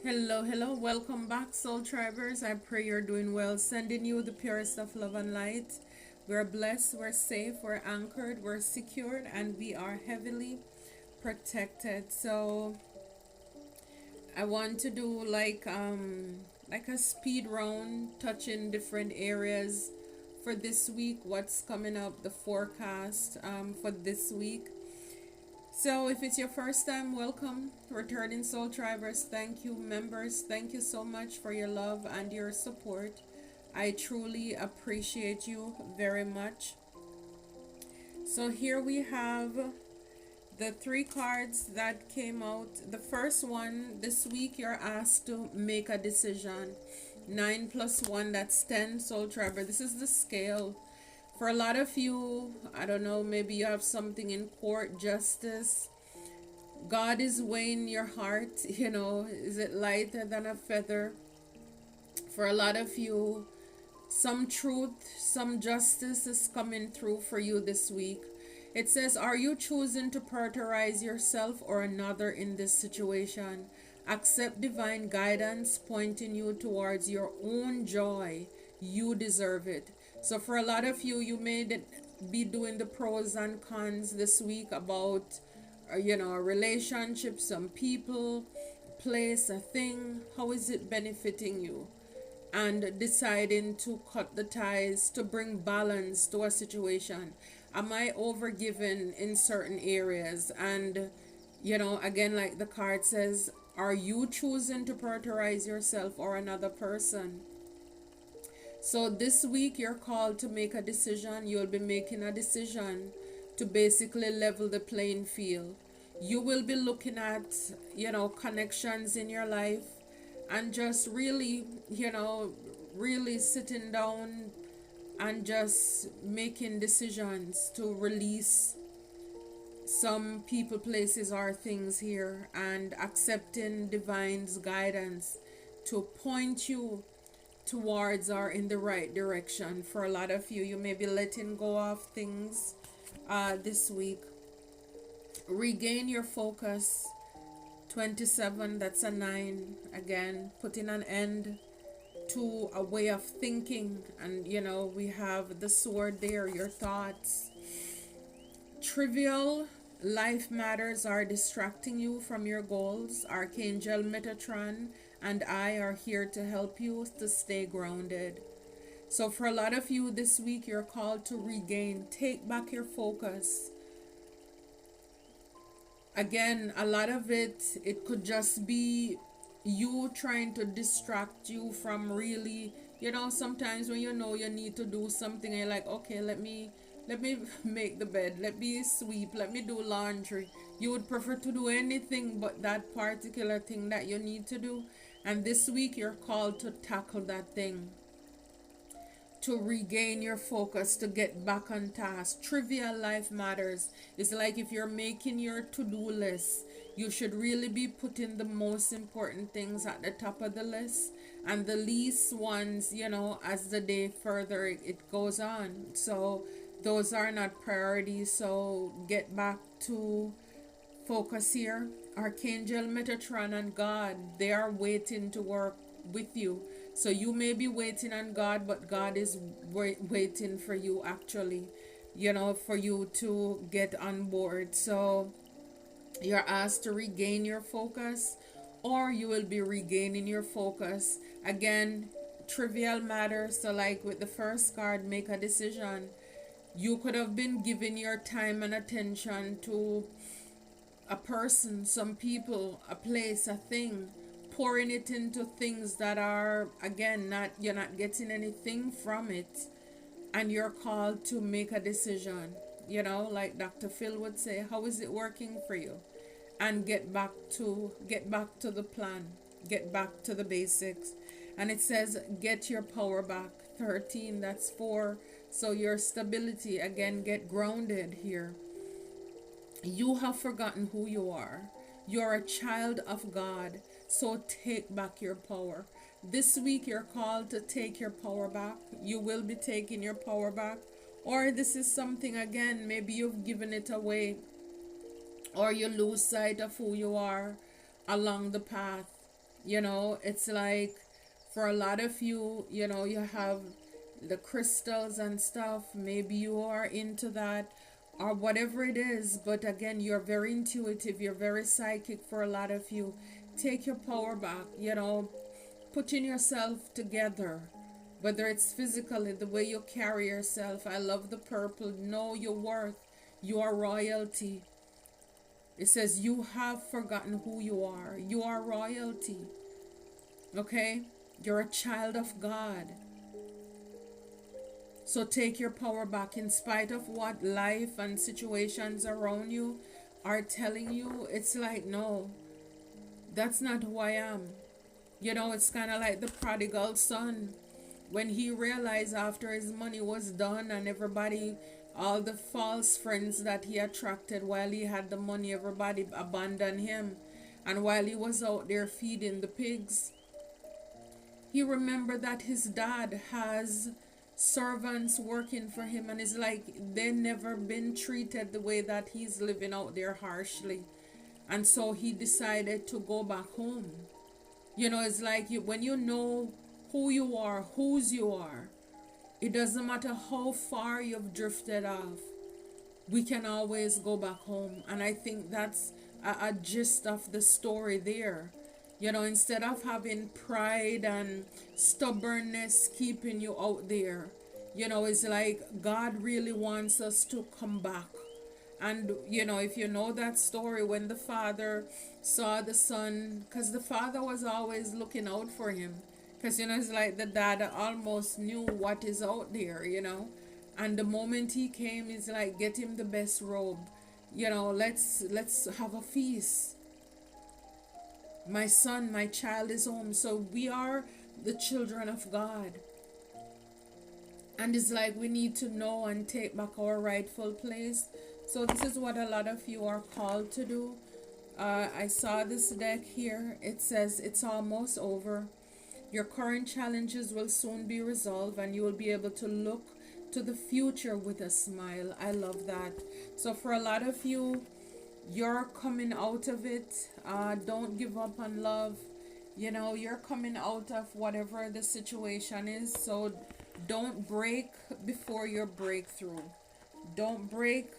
Hello, hello, welcome back, Soul Tribers. I pray you're doing well. Sending you the purest of love and light. We're blessed, we're safe, we're anchored, we're secured, and we are heavily protected. So, I want to do like a speed round, touching different areas for this week. What's coming up? The forecast for this week. So, if it's your first time, welcome, returning Soul Tribers. Thank you, members. Thank you so much for your love and your support. I truly appreciate you very much. So, here we have the three cards that came out. The first one this week, you're asked to make a decision. 9 plus 1, that's 10, Soul Triber. This is the scale. For a lot of you, I don't know, maybe you have something in court, justice. God is weighing your heart, is it lighter than a feather? For a lot of you, some truth, some justice is coming through for you this week. It says, are you choosing to prioritize yourself or another in this situation? Accept divine guidance pointing you towards your own joy. You deserve it. So for a lot of you, you may be doing the pros and cons this week about, a relationship, some people, place, a thing. How is it benefiting you? And deciding to cut the ties to bring balance to a situation. Am I overgiven in certain areas? And, again, like the card says, are you choosing to prioritize yourself or another person? So this week you're called to make a decision. You'll be making a decision to basically level the playing field. You will be looking at, connections in your life and just really, really sitting down and just making decisions to release some people, places, or things here and accepting divine's guidance to point you towards or in the right direction. For a lot of you, you may be letting go of things this week. Regain your focus. 27, that's a 9. Again, putting an end to a way of thinking. And we have the sword there, your thoughts. Trivial life matters are distracting you from your goals. Archangel Metatron and I are here to help you to stay grounded. So for a lot of you this week, you're called to regain, take back your focus. Again, a lot of it could just be you trying to distract you from really, sometimes when you know you need to do something and you're like, okay, let me make the bed, let me sweep, let me do laundry. You would prefer to do anything but that particular thing that you need to do. And this week you're called to tackle that thing, to regain your focus, to get back on task. Trivial life matters. It's like if you're making your to-do list, you should really be putting the most important things at the top of the list and the least ones, as the day further it goes on. So those are not priorities. So get back to focus here. Archangel Metatron and God, they are waiting to work with you. So you may be waiting on God, but God is waiting for you actually, for you to get on board. So you're asked to regain your focus, or you will be regaining your focus. Again, trivial matters. So like with the first card, make a decision. You could have been giving your time and attention to a person, some people, a place, a thing, pouring it into things that are, again, not, you're not getting anything from it, and you're called to make a decision. Like Dr. Phil would say, how is it working for you? And get back to the plan, get back to the basics. And it says get your power back. 13, that's 4. So your stability, again, get grounded here. You have forgotten who you are. You're a child of God. So take back your power. This week you're called to take your power back. You will be taking your power back. Or this is something, again, maybe you've given it away, or you lose sight of who you are along the path. It's like for a lot of you, you have the crystals and stuff. Maybe you are into that or whatever it is. But again, you're very intuitive, you're very psychic for a lot of you. Take your power back, putting yourself together, whether it's physically, the way you carry yourself. I love the purple. Know your worth. You are royalty. It says you have forgotten who you are. You are royalty. Okay? You're a child of God. So take your power back in spite of what life and situations around you are telling you. It's like, no, that's not who I am. It's kind of like the prodigal son. When he realized after his money was done and everybody, all the false friends that he attracted while he had the money, everybody abandoned him. And while he was out there feeding the pigs, he remembered that his dad has servants working for him, and it's like they never been treated the way that he's living out there harshly. And so he decided to go back home. It's like when you know who you are, whose you are, it doesn't matter how far you've drifted off, we can always go back home. And I think that's a gist of the story there. Instead of having pride and stubbornness keeping you out there, it's like God really wants us to come back. And if you know that story, when the father saw the son, because the father was always looking out for him, because it's like the dad almost knew what is out there. And the moment he came, it's like, get him the best robe, let's have a feast. My son, my child is home. So we are the children of God. And it's like we need to know and take back our rightful place. So this is what a lot of you are called to do. I saw this deck here. It says it's almost over. Your current challenges will soon be resolved and you will be able to look to the future with a smile. I love that. So for a lot of you, you're coming out of it. Don't give up on love. You're coming out of whatever the situation is. So don't break before your breakthrough. Don't break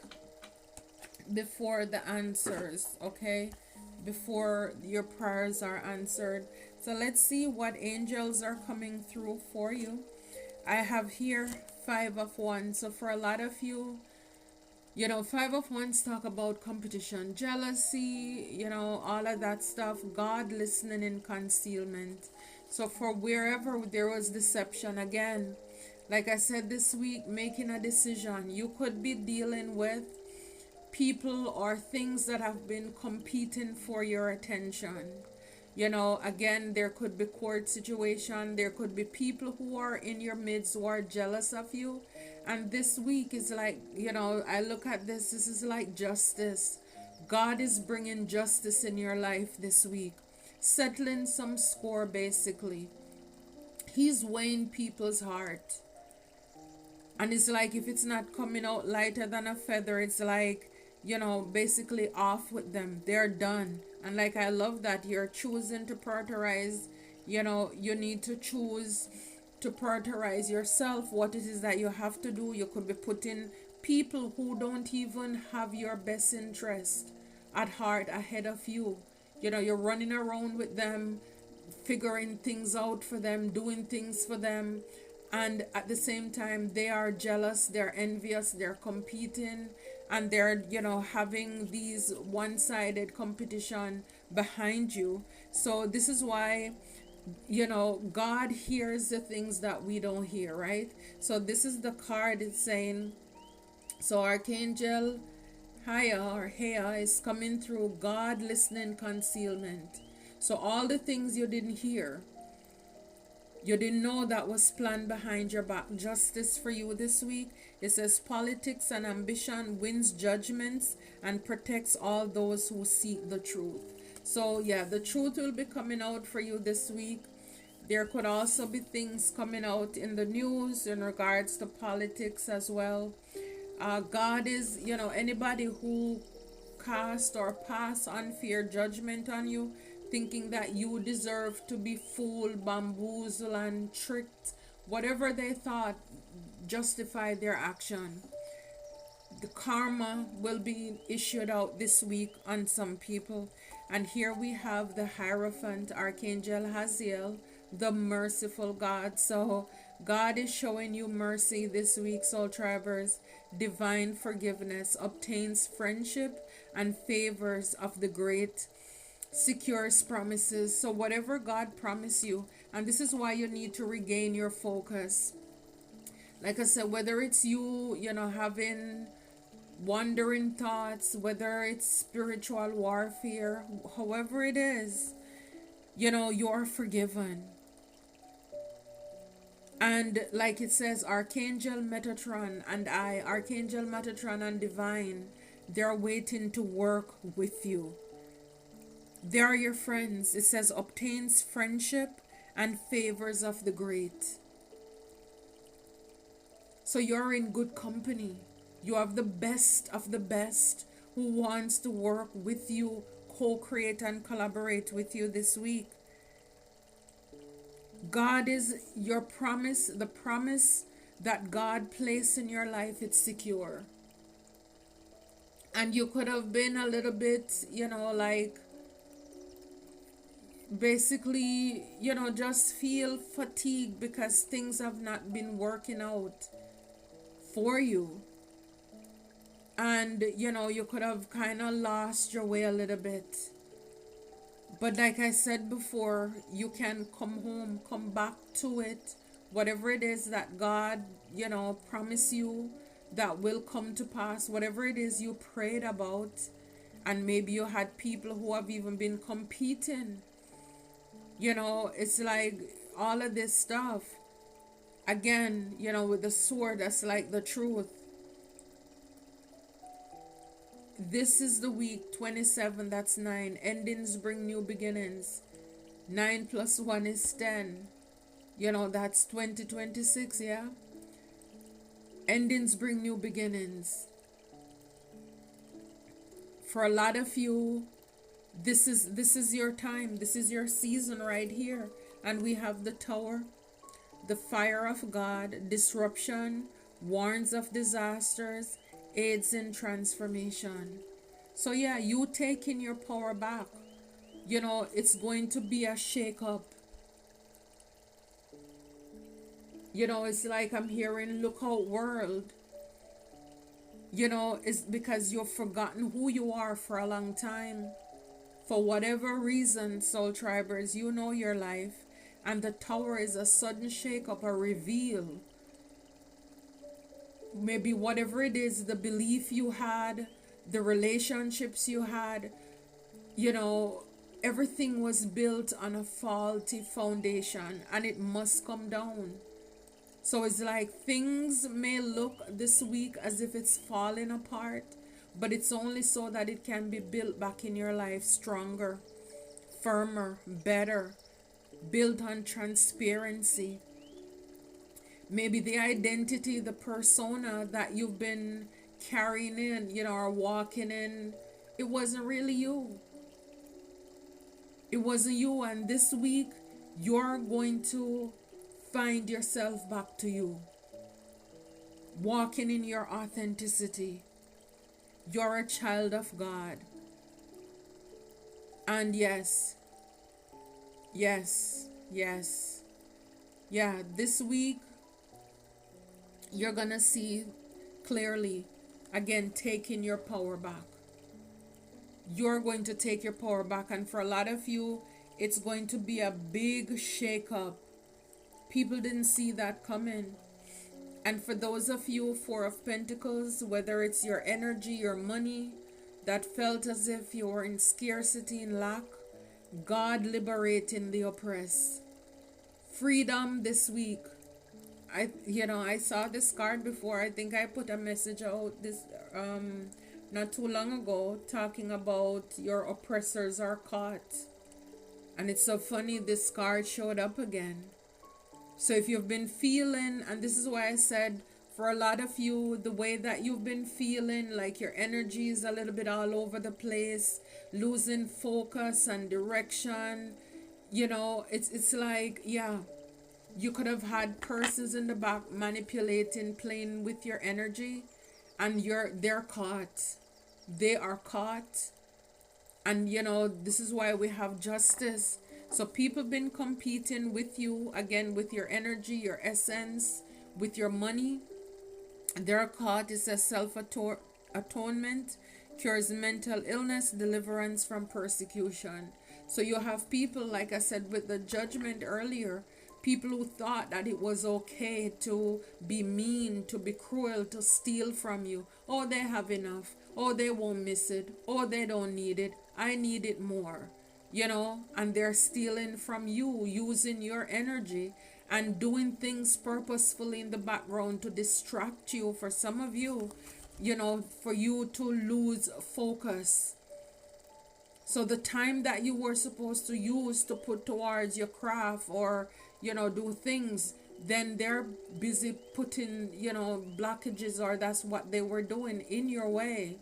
before the answers, okay? Before your prayers are answered. So let's see what angels are coming through for you. I have here 5 of Wands. So for a lot of you, 5 of Wands talk about competition, jealousy, all of that stuff. God listening in concealment. So for wherever there was deception, again, like I said this week, making a decision. You could be dealing with people or things that have been competing for your attention. Again, there could be court situation. There could be people who are in your midst who are jealous of you. And this week is like, I look at this is like justice. God is bringing justice in your life this week. Settling some score, basically. He's weighing people's heart. And it's like if it's not coming out lighter than a feather, it's like, basically off with them. They're done. And like I love that you're choosing to prioritize. You need to choose to prioritize yourself, what it is that you have to do. You could be putting people who don't even have your best interest at heart ahead of you. You're running around with them, figuring things out for them, doing things for them. And at the same time, they are jealous, they're envious, they're competing, and they're, having these one-sided competition behind you. So this is why, God hears the things that we don't hear, right? So this is the card. It's saying, so Archangel Haya is coming through. God listening concealment. So all the things you didn't hear, you didn't know, that was planned behind your back. Justice for you this week. It says politics and ambition wins judgments and protects all those who seek the truth. So yeah, the truth will be coming out for you this week. There could also be things coming out in the news in regards to politics as well. God is, anybody who cast or pass unfair judgment on you, thinking that you deserve to be fooled, bamboozled, and tricked. Whatever they thought justified their action. The karma will be issued out this week on some people. And here we have the Hierophant, Archangel Haziel, the merciful God. So God is showing you mercy this week, Soul Tribers. Divine forgiveness obtains friendship and favors of the great, secures promises. So whatever God promised you, and this is why you need to regain your focus. Like I said, whether it's you, having wandering thoughts, whether it's spiritual warfare, however it is, you're forgiven. And like it says, Archangel Metatron and Archangel Metatron and Divine, they're waiting to work with you. They are your friends. It says obtains friendship and favors of the great. So you're in good company. You have the best of the best who wants to work with you, co-create and collaborate with you this week. God is your promise, the promise that God placed in your life, it's secure. And you could have been a little bit, like basically, just feel fatigued because things have not been working out for you. And you could have kind of lost your way a little bit. But like I said before, you can come home, come back to it. Whatever it is that God, promised you that will come to pass, whatever it is you prayed about, and maybe you had people who have even been competing. It's like all of this stuff. Again, with the sword, that's like the truth. This is the week 27, that's 9. Endings bring new beginnings. 9 plus 1 is 10. That's 2026, yeah? Endings bring new beginnings. For a lot of you, this is your time. This is your season right here. And we have the Tower, the fire of God, disruption, warns of disasters, aids in transformation. So yeah, you taking your power back. It's going to be a shake-up. It's like I'm hearing look out world. It's because you've forgotten who you are for a long time. For whatever reason, Soul Tribers, your life. And the Tower is a sudden shake-up, a reveal. Maybe whatever it is, the belief you had, the relationships you had, everything was built on a faulty foundation and it must come down. So it's like things may look this week as if it's falling apart, but it's only so that it can be built back in your life stronger, firmer, better, built on transparency. Maybe the identity, the persona that you've been carrying in, or walking in, it wasn't really you. It wasn't you. And this week, you're going to find yourself back to you. Walking in your authenticity. You're a child of God. And yes. Yeah, this week, you're gonna see clearly, again, taking your power back. You're going to take your power back, and for a lot of you, it's going to be a big shake-up. People didn't see that coming. And for those of you, Four of Pentacles, whether it's your energy, your money, that felt as if you were in scarcity and lack, God liberating the oppressed. Freedom this week. I saw this card before. I think I put a message out this not too long ago talking about your oppressors are caught. And it's so funny, this card showed up again. So if you've been feeling, and this is why I said For a lot of you, the way that you've been feeling, like your energy is a little bit all over the place, losing focus and direction. It's like, yeah, you could have had persons in the back manipulating, playing with your energy, and they're caught. They are caught. And this is why we have justice. So people been competing with you again, with your energy, your essence, with your money. They're caught. It says self atonement cures mental illness, deliverance from persecution. So you have people, like I said with the judgment earlier, people who thought that it was okay to be mean, to be cruel, to steal from you. Oh, they have enough. Oh, they won't miss it. Oh, they don't need it. I need it more. And they're stealing from you, using your energy and doing things purposefully in the background to distract you. For some of you, for you to lose focus. So the time that you were supposed to use to put towards your craft or, do things, then they're busy putting, blockages, or that's what they were doing in your way.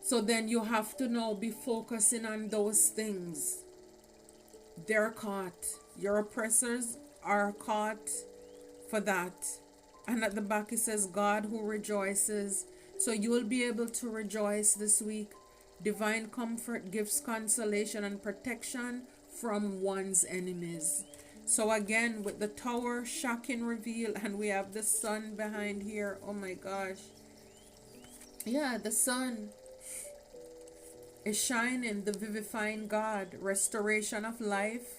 So then you have to now be focusing on those things. They're caught. Your oppressors are caught for that. And at the back it says, God who rejoices. So you will be able to rejoice this week. Divine comfort gives consolation and protection from one's enemies. So again, with the tower, shocking reveal, and we have the sun behind here. Oh my gosh. Yeah, the sun is shining, the vivifying God, restoration of life,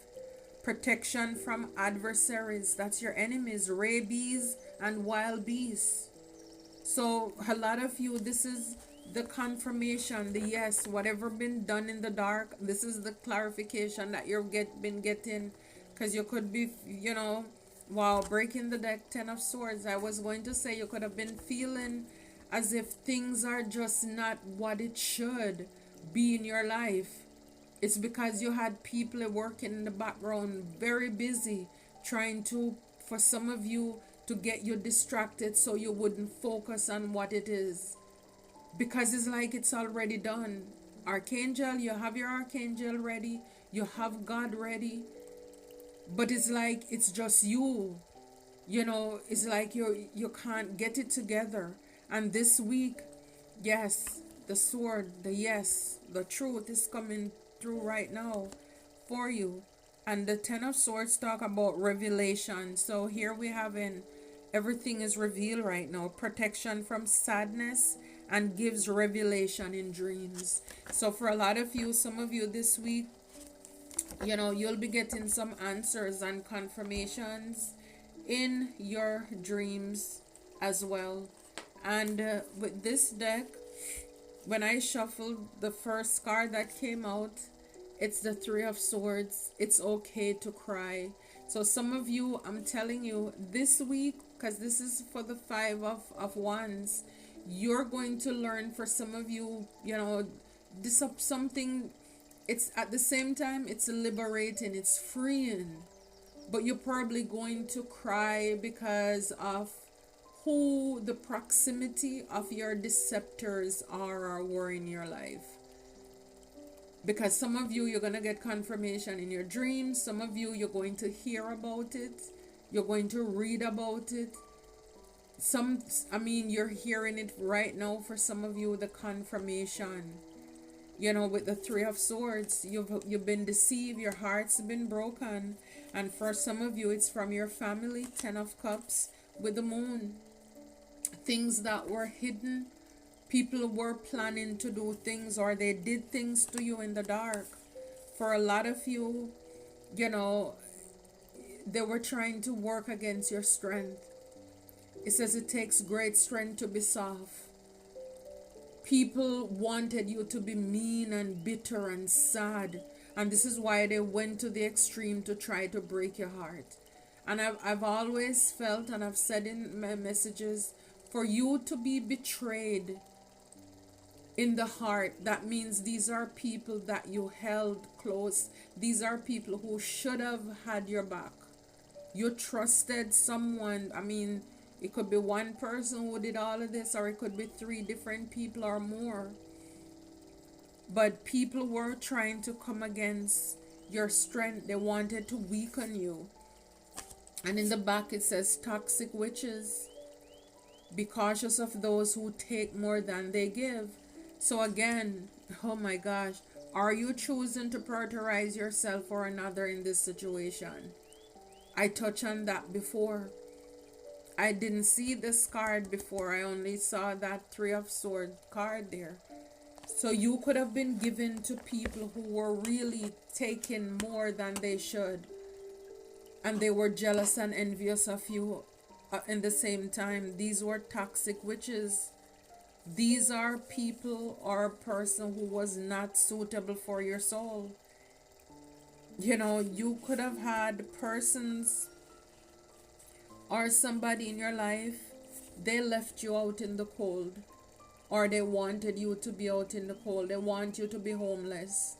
protection from adversaries. That's your enemies, rabies and wild beasts. So a lot of you, this is the confirmation, the yes, whatever been done in the dark, this is the clarification that you've been getting. Because you could be, wow, breaking the deck, 10 of swords. I was going to say you could have been feeling as if things are just not what it should be in your life. It's because you had people working in the background, very busy, trying to, for some of you, to get you distracted so you wouldn't focus on what it is. Because it's like it's already done. Archangel, you have your archangel ready, you have God ready, but it's like it's just you. It's like you can't get it together. And this week, yes, the sword, the yes, the truth is coming through right now for you. And the 10 of swords talk about revelation. So here we have everything is revealed right now. Protection from sadness, and gives revelation in dreams. So for a lot of you, some of you this week, you'll be getting some answers and confirmations in your dreams as well. And with this deck, when I shuffled the first card that came out, it's the 3 of swords. It's okay to cry. So some of you, I'm telling you, this week, because this is for the 5 of wands, you're going to learn, for some of you, this something, it's at the same time, it's liberating, it's freeing. But you're probably going to cry because of who the proximity of your deceptors are or were in your life. Because some of you, you're going to get confirmation in your dreams. Some of you, you're going to hear about it. You're going to read about it. You're hearing it right now. For some of you, the confirmation, with the 3 of swords, you've been deceived, your heart's been broken. And for some of you, it's from your family. 10 of cups with the moon. Things that were hidden, people were planning to do things, or they did things to you in the dark. For a lot of you, they were trying to work against your strength. It says it takes great strength to be soft. People wanted you to be mean and bitter and sad, and this is why they went to the extreme to try to break your heart. And I've always felt, and I've said in my messages, for you to be betrayed in the heart, that means these are people that you held close. These are people who should have had your back. You trusted someone. It could be one person who did all of this, or it could be three different people or more. But people were trying to come against your strength. They wanted to weaken you. And in the back it says, toxic witches, be cautious of those who take more than they give. So again, oh my gosh, are you choosing to prioritize yourself or another in this situation? I touched on that before. I didn't see this card before. I only saw that Three of Swords card there. So you could have been given to people who were really taking more than they should. And they were jealous and envious of you in the same time. These were toxic witches. These are people or a person who was not suitable for your soul. You know, you could have had persons or somebody in your life, they left you out in the cold, or they wanted you to be out in the cold. They want you to be homeless.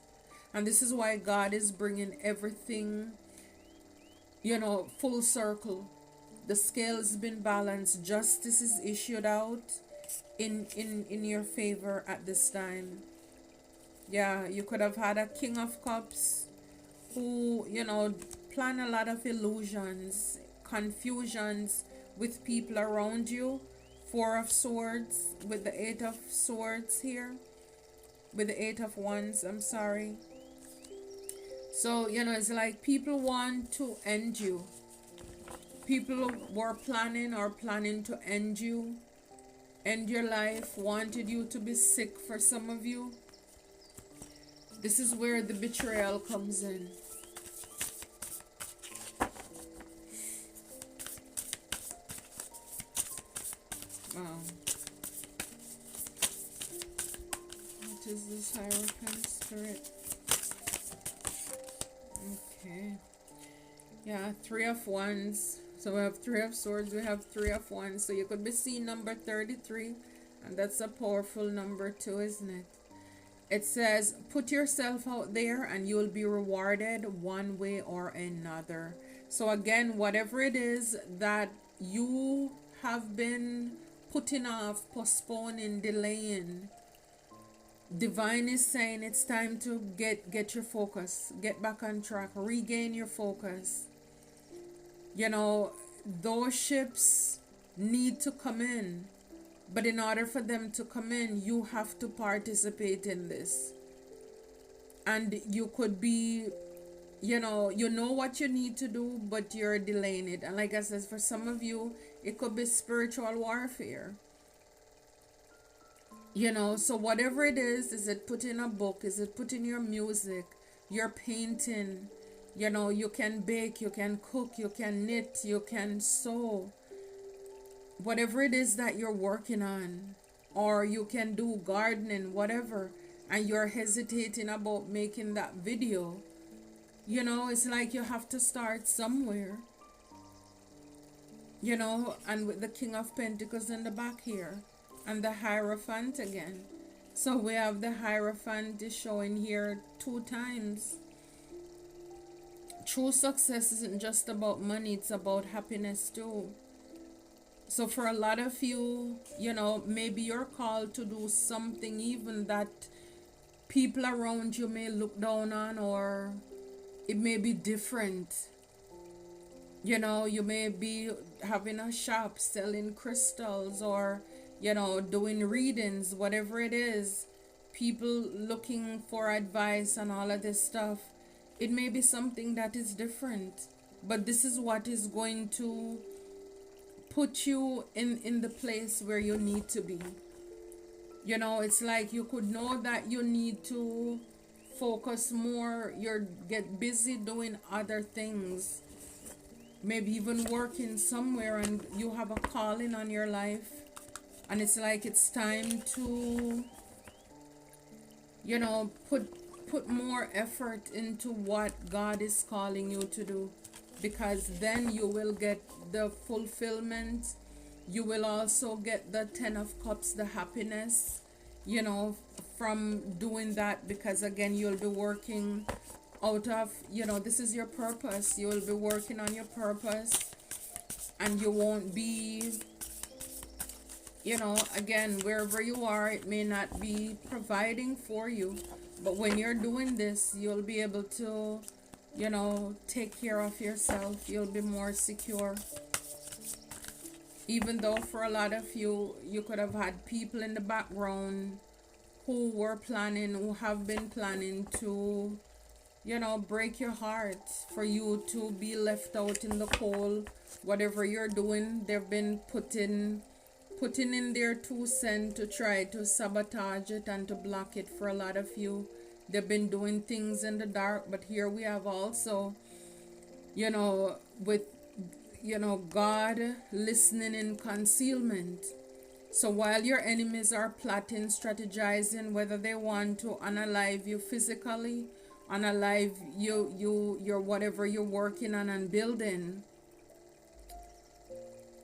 And this is why God is bringing everything, you know, full circle. The scale's been balanced. Justice is issued out in your favor at this time. Yeah, you could have had a King of Cups who, you know, plan a lot of illusions, confusions with people around you. Four of Swords with the Eight of Swords here, with the Eight of Wands, I'm sorry. So, you know, it's like people want to end you. People were planning to end you, end your life, wanted you to be sick for some of you. This is where the betrayal comes in. Wow. What is this Hierophant Spirit? Okay. Yeah, Three of Wands. So we have Three of Swords, we have Three of Wands. So you could be seeing number 33. And that's a powerful number too, isn't it? It says, put yourself out there and you'll be rewarded one way or another. So again, whatever it is that you have been putting off, postponing, delaying, divine is saying it's time to get your focus, get back on track, regain your focus. You know, those ships need to come in, but in order for them to come in, you have to participate in this. And you could be, you know what you need to do, but you're delaying it. And like I said, for some of you, it could be spiritual warfare. You know, so whatever it is it putting a book? Is it putting your music, your painting? You know, you can bake, you can cook, you can knit, you can sew. Whatever it is that you're working on, or you can do gardening, whatever, and you're hesitating about making that video. You know, it's like you have to start somewhere. You know, and with the King of Pentacles in the back here, and the Hierophant again. So we have the Hierophant is showing here 2 times. True success isn't just about money, it's about happiness too. So for a lot of you, you know, maybe you're called to do something even that people around you may look down on, or it may be different. You know, you may be having a shop selling crystals, or, you know, doing readings, whatever it is. People looking for advice and all of this stuff. It may be something that is different, but this is what is going to put you in the place where you need to be. You know, it's like you could know that you need to focus more. You get busy doing other things, maybe even working somewhere, and you have a calling on your life, and it's like it's time to, you know, put more effort into what God is calling you to do, because then you will get the fulfillment. You will also get the 10 of Cups, the happiness, you know, from doing that, because again, you'll be working out of, you know, this is your purpose. You will be working on your purpose. and you won't be, again, wherever you are, it may not be providing for you, but when you're doing this, you'll be able to, take care of yourself. You'll be more secure. Even though for a lot of you, you could have had people in the background who have been planning to, break your heart, for you to be left out in the cold. Whatever you're doing, they've been putting in their 2 cents to try to sabotage it and to block it for a lot of you. They've been doing things in the dark, but here we have also, with, God listening in concealment. So while your enemies are plotting, strategizing, whether they want to unalive you physically, unalive your whatever you're working on and building,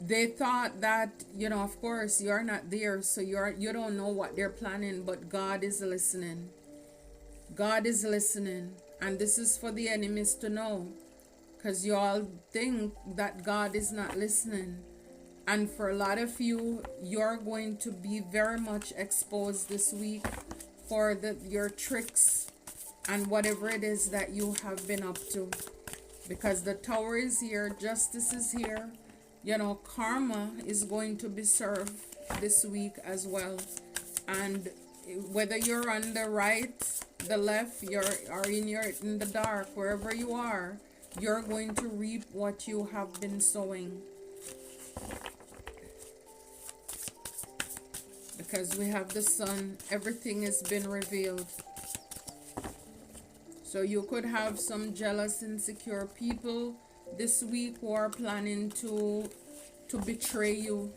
they thought that, of course you're not there, so you don't know what they're planning, but God is listening. God is listening, and this is for the enemies to know, because you all think that God is not listening. And for a lot of you, you're going to be very much exposed this week for your tricks and whatever it is that you have been up to, because the Tower is here, justice is here. Karma is going to be served this week as well. And whether you're on the right, the left, or in the dark, wherever you are, you're going to reap what you have been sowing. Because we have the sun, everything has been revealed. So you could have some jealous, insecure people this week who are planning to betray you.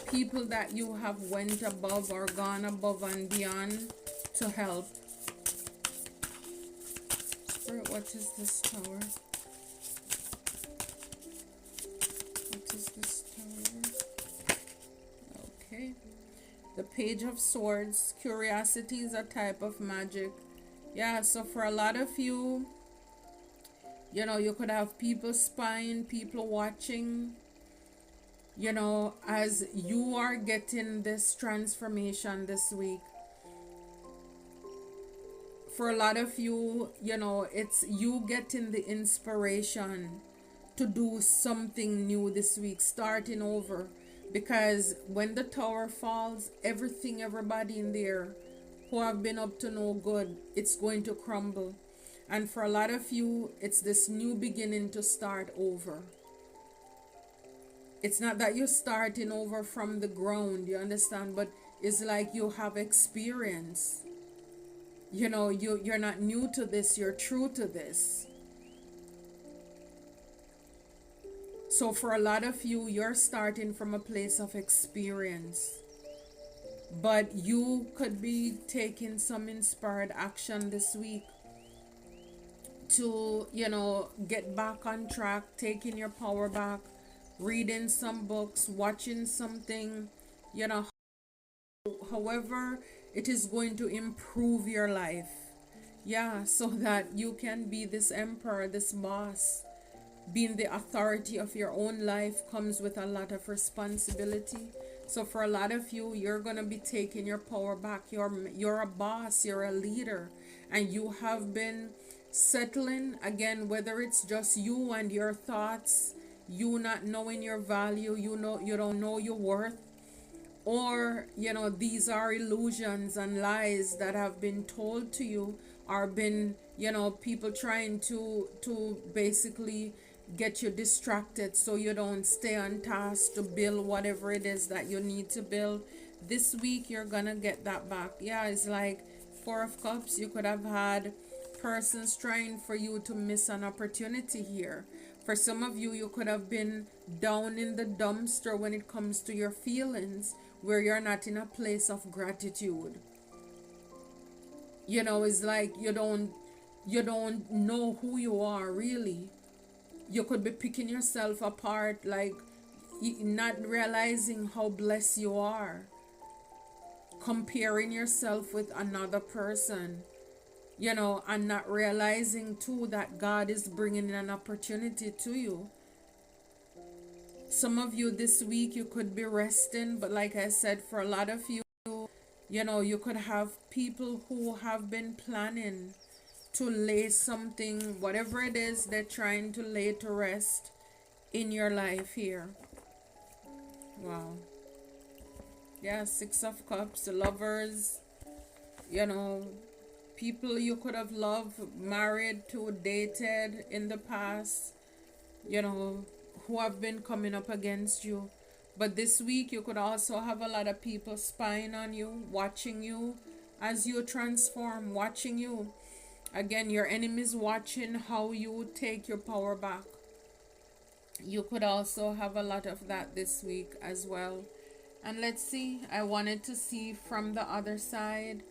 People that you have went above or gone above and beyond to help. Spirit, what is this Tower? What is this Tower? Okay. The Page of Swords. Curiosity is a type of magic. Yeah, so for a lot of you, you could have people spying, people watching, as you are getting this transformation this week. For a lot of you, it's you getting the inspiration to do something new this week, starting over. Because when the Tower falls, everybody in there who have been up to no good, it's going to crumble. And for a lot of you, it's this new beginning to start over. It's not that you're starting over from the ground, you understand, but it's like you have experience. You're not new to this, you're true to this. So for a lot of you, you're starting from a place of experience. But you could be taking some inspired action this week to, get back on track, taking your power back, reading some books, watching something, however it is going to improve your life. Yeah, so that you can be this emperor, this boss. Being the authority of your own life comes with a lot of responsibility. So for a lot of you, you're going to be taking your power back. You're a boss, you're a leader, and you have been settling, again, whether it's just you and your thoughts, you not knowing your value, you don't know your worth, or these are illusions and lies that have been told to you, or been, people trying to basically get you distracted so you don't stay on task to build whatever it is that you need to build. This week you're gonna get that back. Yeah, it's like 4 of Cups. You could have had persons trying for you to miss an opportunity here. For some of you, you could have been down in the dumpster when it comes to your feelings, where you're not in a place of gratitude. It's like you don't know who you are really. You could be picking yourself apart, like not realizing how blessed you are, comparing yourself with another person, and not realizing too that God is bringing an opportunity to you. Some of you this week you could be resting, but like I said, for a lot of you, you could have people who have been planning to lay something, whatever it is they're trying to lay to rest in your life here. Wow. Yeah, Six of Cups, lovers, you know, people you could have loved, married to, dated in the past, you know, who have been coming up against you. But this week, you could also have a lot of people spying on you, watching you as you transform, watching you. Again, your enemies watching how you take your power back. You could also have a lot of that this week as well. And let's see, I wanted to see from the other side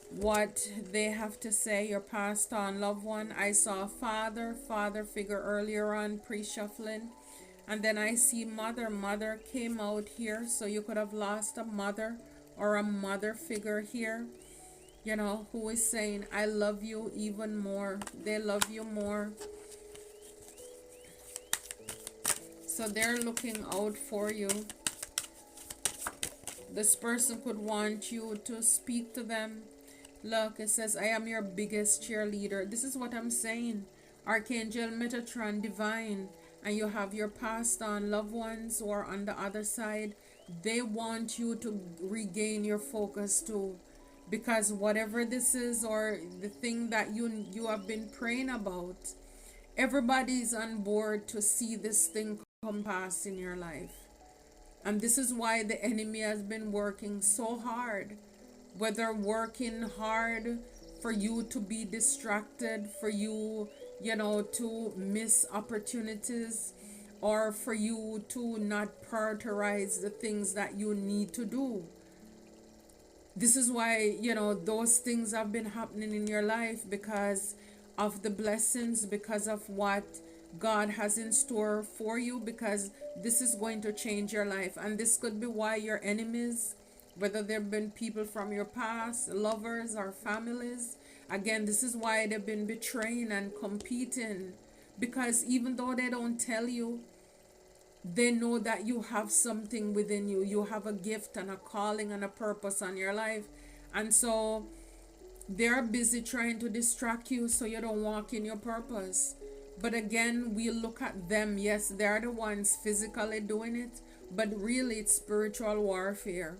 what they have to say. Your passed on loved one. I saw a father figure earlier on, pre-shuffling. And then I see mother came out here. So you could have lost a mother or a mother figure here, who is saying, I love you even more. They love you more. So they're looking out for you. This person could want you to speak to them. Look, it says, I am your biggest cheerleader. This is what I'm saying. Archangel Metatron Divine. And you have your passed on loved ones or on the other side. They want you to regain your focus too. Because whatever this is, or the thing that you have been praying about, everybody's on board to see this thing come past in your life. And this is why the enemy has been working so hard. Whether working hard for you to be distracted, for you, to miss opportunities, or for you to not prioritize the things that you need to do. This is why, those things have been happening in your life, because of the blessings, because of what God has in store for you, because this is going to change your life. And this could be why your enemies, whether they've been people from your past, lovers or families, again, this is why they've been betraying and competing, because even though they don't tell you, they know that you have something within you. You have a gift and a calling and a purpose on your life. And so they're busy trying to distract you so you don't walk in your purpose. But again, we look at them. Yes, they're the ones physically doing it, but really it's spiritual warfare.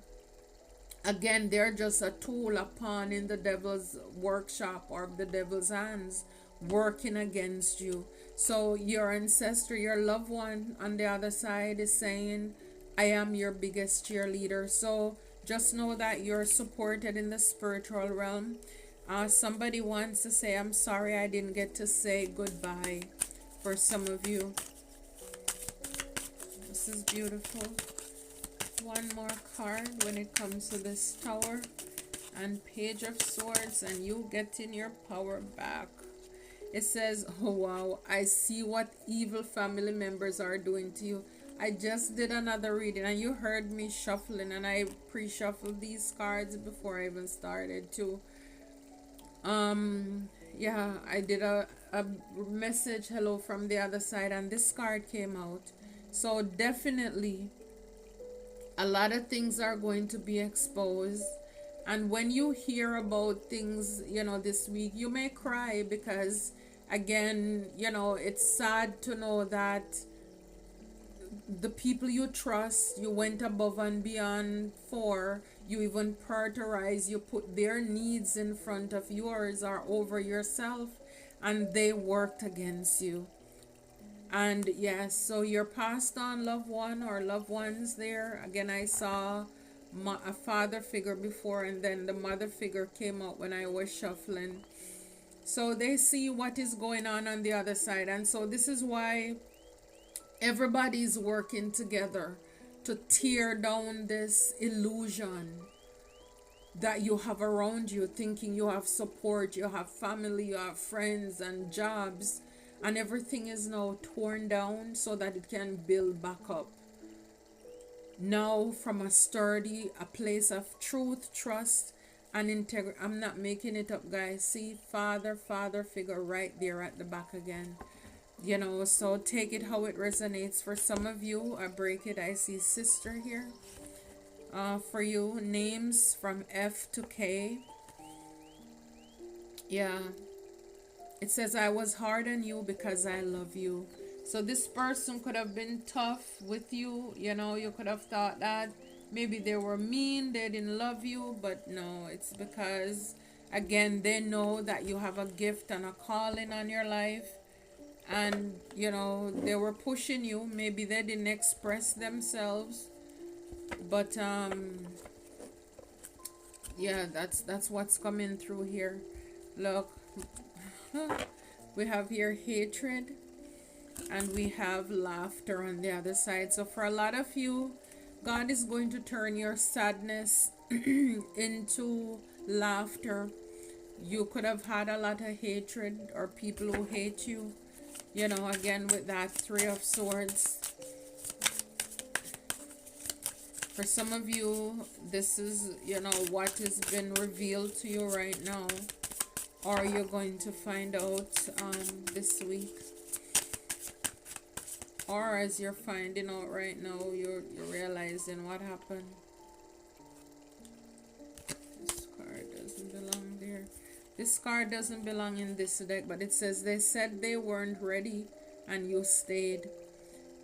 Again, they're just a tool, a pawn in the devil's workshop or the devil's hands, working against you. So your ancestor, your loved one on the other side is saying, I am your biggest cheerleader. So just know that you're supported in the spiritual realm. Somebody wants to say, I'm sorry I didn't get to say goodbye for some of you. This is beautiful. One more card when it comes to this Tower and Page of Swords, and you getting your power back. It says, oh wow, I see what evil family members are doing to you. I just did another reading and you heard me shuffling, and I pre-shuffled these cards before I even started too. Yeah, I did a message hello from the other side, and this card came out. So definitely a lot of things are going to be exposed. And when you hear about things, this week, you may cry, because again, it's sad to know that the people you trust, you went above and beyond for, you even prioritize, you put their needs in front of yours or over yourself, and they worked against you. And yes, so your passed on loved one or loved ones there. Again, I saw a father figure before, and then the mother figure came out when I was shuffling. So they see what is going on the other side. And so this is why everybody's working together to tear down this illusion that you have around you, thinking you have support, you have family, you have friends and jobs, and everything is now torn down so that it can build back up. Now from a sturdy, a place of truth, trust, and integrity. I'm not making it up, guys. See, father figure right there at the back again. So take it how it resonates. For some of you, I break it. I see sister here. For you, names from F to K. Yeah. It says, I was hard on you because I love you. So this person could have been tough with you. You could have thought that maybe they were mean, they didn't love you, but no, it's because, again, they know that you have a gift and a calling on your life. And, they were pushing you. Maybe they didn't express themselves. But, yeah, that's what's coming through here. Look. We have here hatred, and we have laughter on the other side. So for a lot of you, God is going to turn your sadness into laughter. You could have had a lot of hatred or people who hate you. Again with that Three of Swords. For some of you, this is, what has been revealed to you right now. Or you're going to find out this week. Or as you're finding out right now, you're realizing what happened. This card doesn't belong there. This card doesn't belong in this deck, but it says they said they weren't ready and you stayed.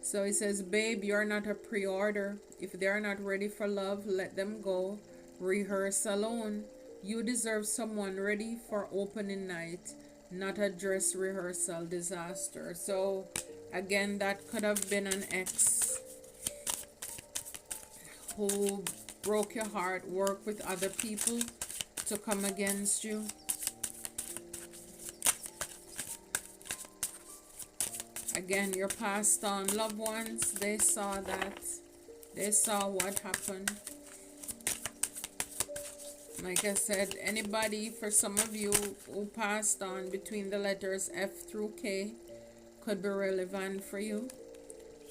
So it says, babe, you're not a pre-order. If they're not ready for love, let them go. Rehearse alone. You deserve someone ready for opening night, not a dress rehearsal disaster. So, again, that could have been an ex who broke your heart, worked with other people to come against you. Again, your passed on loved ones, they saw that. They saw what happened. Like I said, anybody, for some of you who passed on between the letters F through K, could be relevant for you.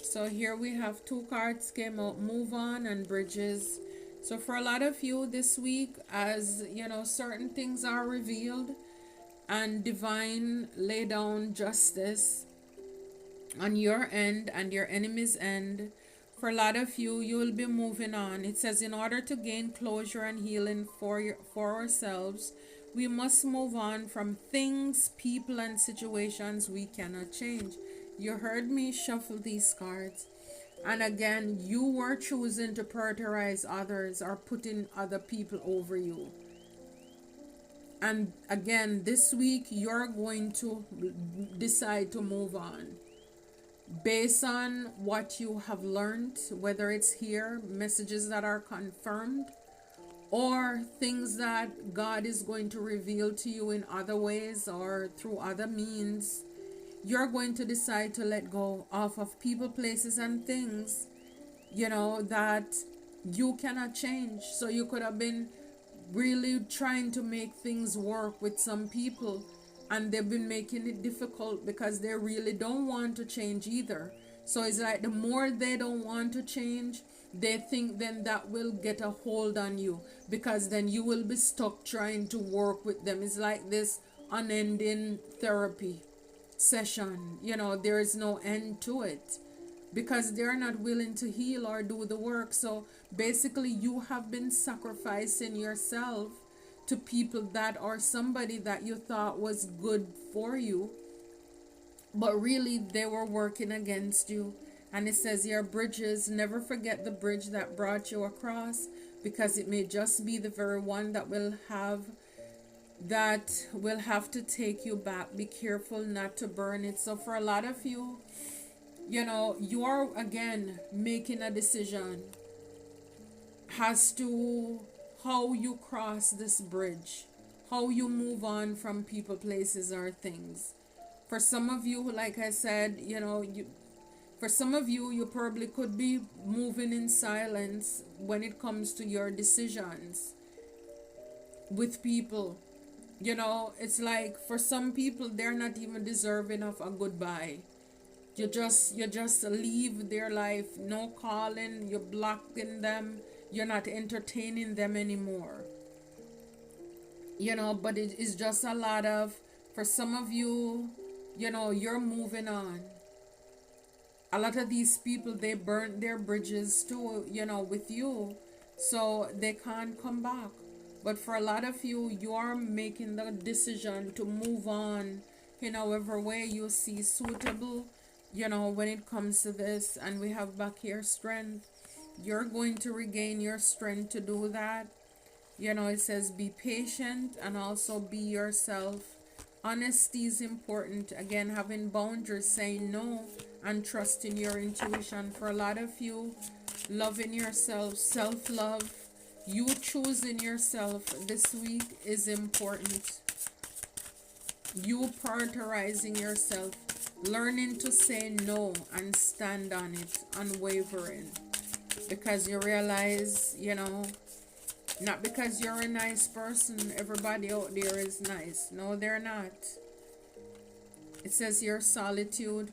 So here we have two cards came out, move on and bridges. So for a lot of you this week, as certain things are revealed and divine lay down justice on your end and your enemy's end. For a lot of you, you will be moving on. It says, in order to gain closure and healing for ourselves, we must move on from things, people, and situations we cannot change. You heard me shuffle these cards. And again, you were choosing to prioritize others or putting other people over you. And again, this week, you're going to decide to move on. Based on what you have learned, whether it's here, messages that are confirmed, or things that God is going to reveal to you in other ways or through other means, you're going to decide to let go of people, places, and things, that you cannot change. So you could have been really trying to make things work with some people, and they've been making it difficult because they really don't want to change either. So it's like the more they don't want to change, they think then that will get a hold on you, because then you will be stuck trying to work with them. It's like this unending therapy session. There is no end to it because they're not willing to heal or do the work. So basically, you have been sacrificing yourself to people that are somebody that you thought was good for you, but really they were working against you. And it says here, bridges, never forget the bridge that brought you across, because it may just be the very one that will have to take you back. Be careful not to burn it. So for a lot of you, you are again making a decision as to how you cross this bridge, how you move on from people, places, or things. For some of you, like I said, for some of you, you probably could be moving in silence when it comes to your decisions with people. It's like for some people, they're not even deserving of a goodbye. You just leave their life, no calling, you're blocking them, you're not entertaining them anymore. but it is just a lot of, for some of you, you're moving on. A lot of these people, they burnt their bridges too, with you, so they can't come back. But for a lot of you, you are making the decision to move on in however way you see suitable, when it comes to this. And we have back here strength. You're going to regain your strength to do that. It says be patient and also be yourself. Honesty is important. Again, having boundaries, saying no, and trusting your intuition. For a lot of you, loving yourself, self-love, you choosing yourself this week is important. You prioritizing yourself, learning to say no and stand on it, unwavering. Because you realize, not because you're a nice person, everybody out there is nice. No, they're not. It says your solitude.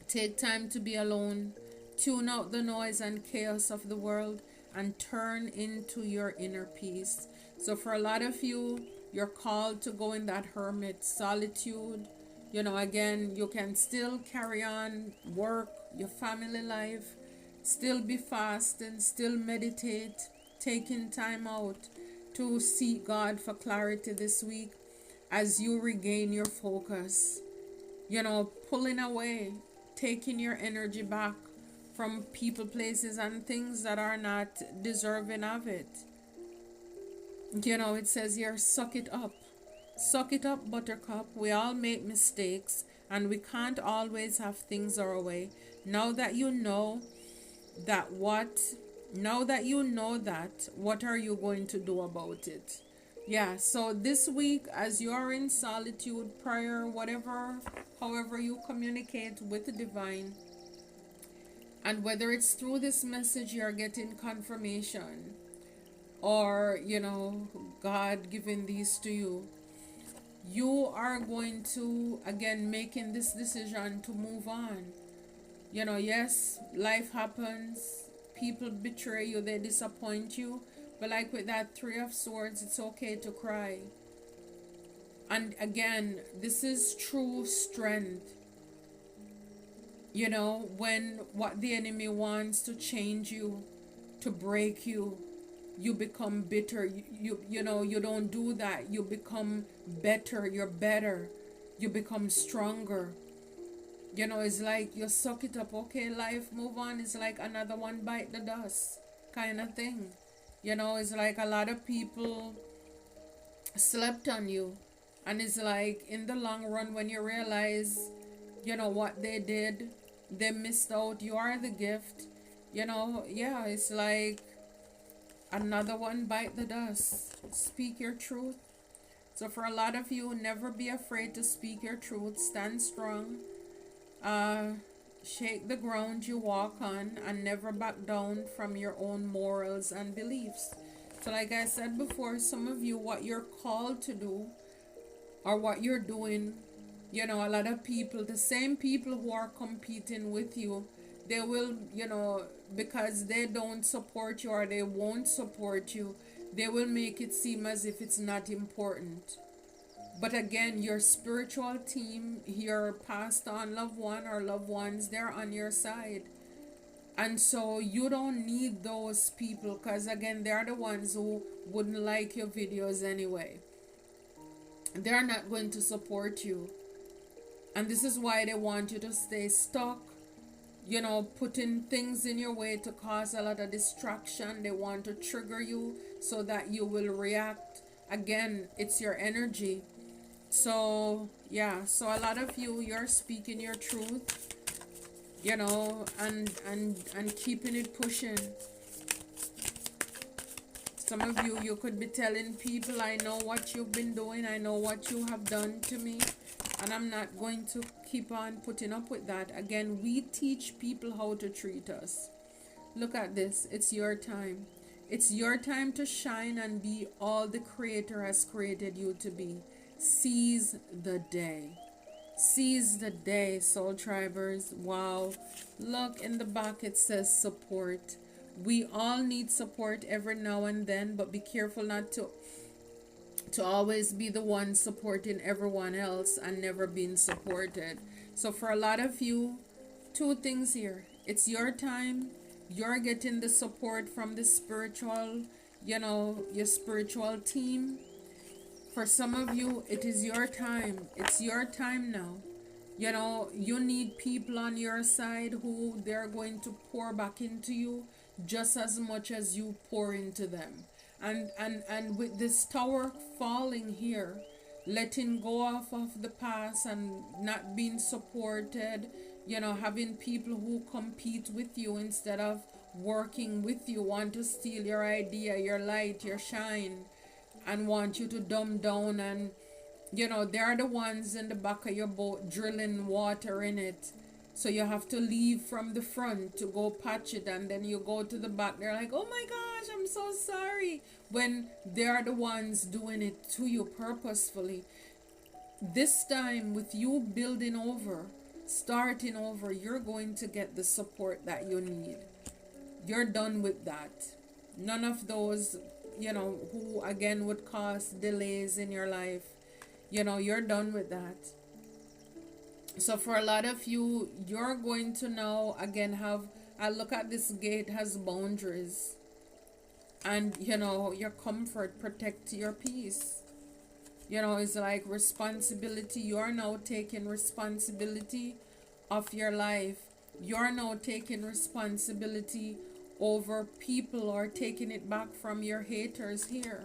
Take time to be alone. Tune out the noise and chaos of the world and turn into your inner peace. So for a lot of you, you're called to go in that hermit solitude. Again, you can still carry on work, your family life, still be fasting, still meditate, taking time out to seek God for clarity this week as you regain your focus. Pulling away, taking your energy back from people, places, and things that are not deserving of it. It says here, suck it up. Suck it up, buttercup. We all make mistakes and we can't always have things our way. Now that you know that, what are you going to do about it? Yeah, so this week, as you are in solitude, prayer, whatever, however you communicate with the divine, and whether it's through this message you're getting confirmation, or God giving these to you, you are going to, again, making this decision to move on. Yes, life happens, people betray you, they disappoint you, but like with that Three of Swords, it's okay to cry. And again, this is true strength. When what the enemy wants to change you, to break you, you become bitter. You don't do that. You become better. You're better. You become stronger. It's like you suck it up. Okay, life, move on. It's like another one bite the dust kind of thing. It's like a lot of people slept on you. And it's like in the long run, when you realize, what they did, they missed out. You are the gift. Yeah, it's like another one bite the dust. Speak your truth. So for a lot of you, never be afraid to speak your truth. Stand strong. Shake the ground you walk on and never back down from your own morals and beliefs. So like I said before, some of you, what you're called to do or what you're doing, a lot of people, the same people who are competing with you, they will, because they don't support you or they won't support you, they will make it seem as if it's not important. But again, your spiritual team, your passed on loved one or loved ones, they're on your side. And so you don't need those people, because again, they're the ones who wouldn't like your videos anyway. They're not going to support you. And this is why they want you to stay stuck, putting things in your way to cause a lot of distraction. They want to trigger you so that you will react. Again, it's your energy. So yeah, so a lot of you, you're speaking your truth, and keeping it pushing. Some of you, you could be telling people, I know what you've been doing, I know what you have done to me, and I'm not going to keep on putting up with that. Again, we teach people how to treat us. Look at this. It's your time. It's your time to shine and be all the Creator has created you to be. Seize the day. Seize the day, soul tribers. Wow. Look in the back, it says support. We all need support every now and then, but be careful not to to always be the one supporting everyone else and never being supported. So for a lot of you, two things here. It's your time. You're getting the support from the spiritual, your spiritual team. For some of you, it is your time. It's your time now. You need people on your side who they're going to pour back into you just as much as you pour into them. And with this tower falling here, letting go off of the past and not being supported, having people who compete with you instead of working with you, want to steal your idea, your light, your shine, and want you to dumb down, and they're the ones in the back of your boat drilling water in it. So you have to leave from the front to go patch it, and then you go to the back. They're like, oh my gosh, I'm so sorry. When they're the ones doing it to you purposefully. This time, with you building over, starting over, you're going to get the support that you need. You're done with that. None of those, who again would cause delays in your life. You're done with that. So for a lot of you, you're going to now again have, I look at this gate has boundaries. And your comfort, protect your peace. It's like responsibility. You're now taking responsibility of your life. You're now taking responsibility over people, or taking it back from your haters here.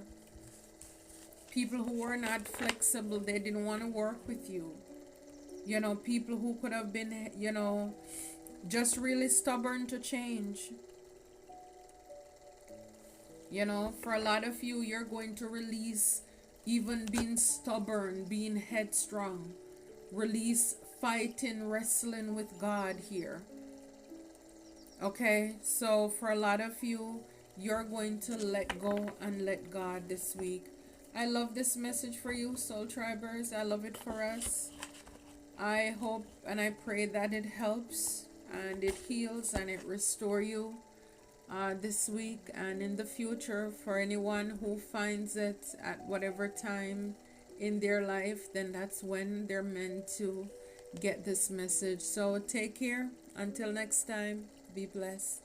People who were not flexible, they didn't want to work with you. People who could have been, just really stubborn to change. For a lot of you, you're going to release even being stubborn, being headstrong. Release fighting, wrestling with God here. Okay, so for a lot of you, you're going to let go and let God this week. I love this message for you, Soul Tribers. I love it for us. I hope and I pray that it helps and it heals and it restores you this week and in the future. For anyone who finds it at whatever time in their life, then that's when they're meant to get this message. So take care. Until next time, be blessed.